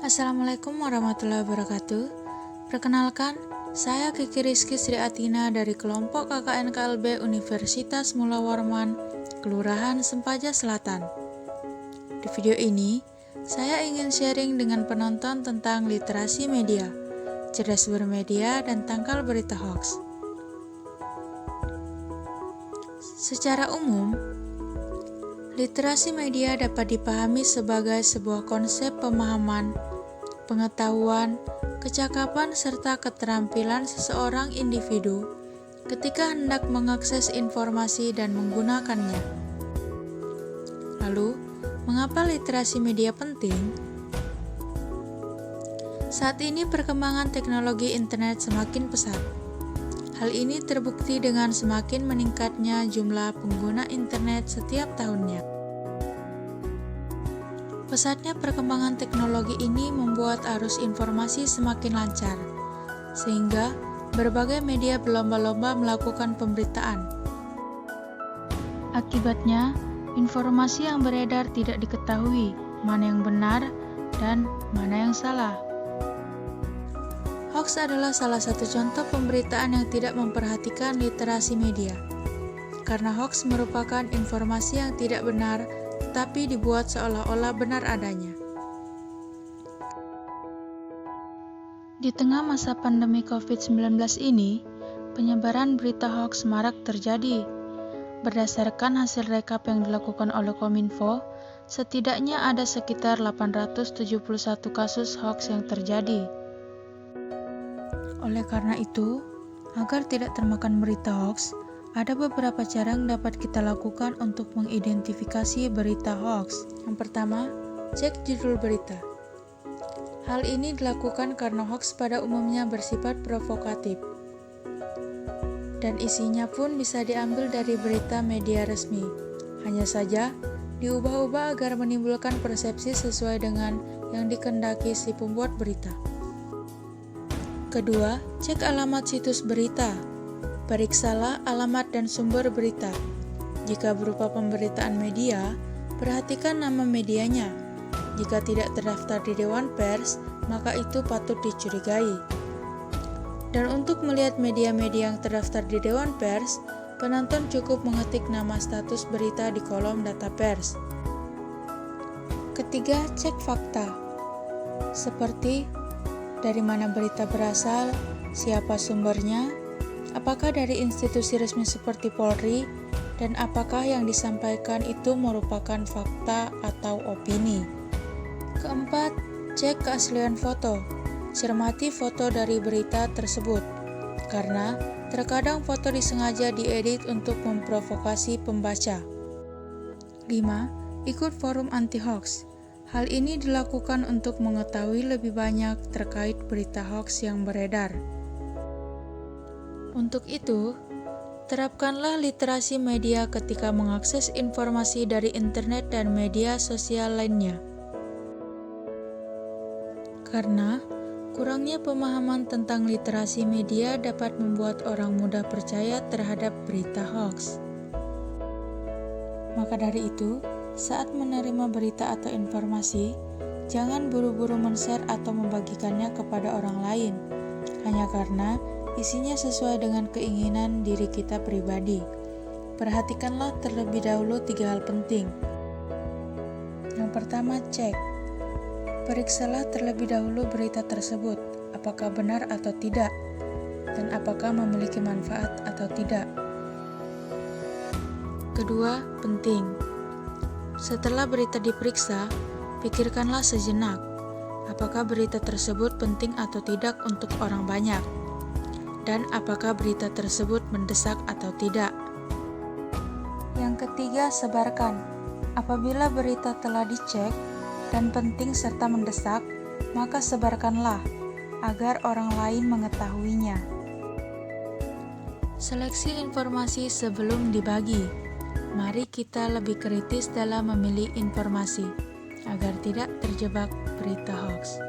Assalamualaikum warahmatullahi wabarakatuh. Perkenalkan, saya Kiki Rizky Sri Atina dari kelompok KKN KLB Universitas Mula Warman, Kelurahan Sempaja Selatan. Di video ini, saya ingin sharing dengan penonton tentang literasi media, cerdas bermedia, dan tangkal berita hoax. Secara umum, literasi media dapat dipahami sebagai sebuah konsep pemahaman, pengetahuan, kecakapan, serta keterampilan seseorang individu ketika hendak mengakses informasi dan menggunakannya. Lalu, mengapa literasi media penting? Saat ini perkembangan teknologi internet semakin pesat. Hal ini terbukti dengan semakin meningkatnya jumlah pengguna internet setiap tahunnya. Pesatnya perkembangan teknologi ini membuat arus informasi semakin lancar, sehingga berbagai media berlomba-lomba melakukan pemberitaan. Akibatnya, informasi yang beredar tidak diketahui mana yang benar dan mana yang salah. Hoax adalah salah satu contoh pemberitaan yang tidak memperhatikan literasi media, karena hoax merupakan informasi yang tidak benar tetapi dibuat seolah-olah benar adanya. Di tengah masa pandemi COVID-19 ini, penyebaran berita hoax marak terjadi. Berdasarkan hasil rekap yang dilakukan oleh Kominfo, setidaknya ada sekitar 871 kasus hoax yang terjadi. Oleh karena itu, agar tidak termakan berita hoax, ada beberapa cara yang dapat kita lakukan untuk mengidentifikasi berita hoax. Yang pertama, cek judul berita. Hal ini dilakukan karena hoax pada umumnya bersifat provokatif, dan isinya pun bisa diambil dari berita media resmi. Hanya saja, diubah-ubah agar menimbulkan persepsi sesuai dengan yang dikehendaki si pembuat berita. Kedua, cek alamat situs berita. Periksalah alamat dan sumber berita. Jika berupa pemberitaan media, perhatikan nama medianya. Jika tidak terdaftar di Dewan Pers, maka itu patut dicurigai. Dan untuk melihat media-media yang terdaftar di Dewan Pers, penonton cukup mengetik nama status berita di kolom data pers. Ketiga, cek fakta. Seperti dari mana berita berasal, siapa sumbernya, apakah dari institusi resmi seperti Polri, dan apakah yang disampaikan itu merupakan fakta atau opini. Keempat, cek keaslian foto. Cermati foto dari berita tersebut, karena terkadang foto disengaja diedit untuk memprovokasi pembaca. 5. Ikut forum anti-hoax. Hal ini dilakukan untuk mengetahui lebih banyak terkait berita hoax yang beredar. Untuk itu, terapkanlah literasi media ketika mengakses informasi dari internet dan media sosial lainnya. Karena kurangnya pemahaman tentang literasi media dapat membuat orang mudah percaya terhadap berita hoax. Maka dari itu, saat menerima berita atau informasi, jangan buru-buru men-share atau membagikannya kepada orang lain, hanya karena isinya sesuai dengan keinginan diri kita pribadi. Perhatikanlah terlebih dahulu 3 hal penting. Yang pertama, cek. Periksalah terlebih dahulu berita tersebut, apakah benar atau tidak, dan apakah memiliki manfaat atau tidak. Kedua, penting. Setelah berita diperiksa, pikirkanlah sejenak, apakah berita tersebut penting atau tidak untuk orang banyak, dan apakah berita tersebut mendesak atau tidak. Yang ketiga, sebarkan. Apabila berita telah dicek dan penting serta mendesak, maka sebarkanlah agar orang lain mengetahuinya. Seleksi informasi sebelum dibagi. Mari kita lebih kritis dalam memilih informasi agar tidak terjebak berita hoax.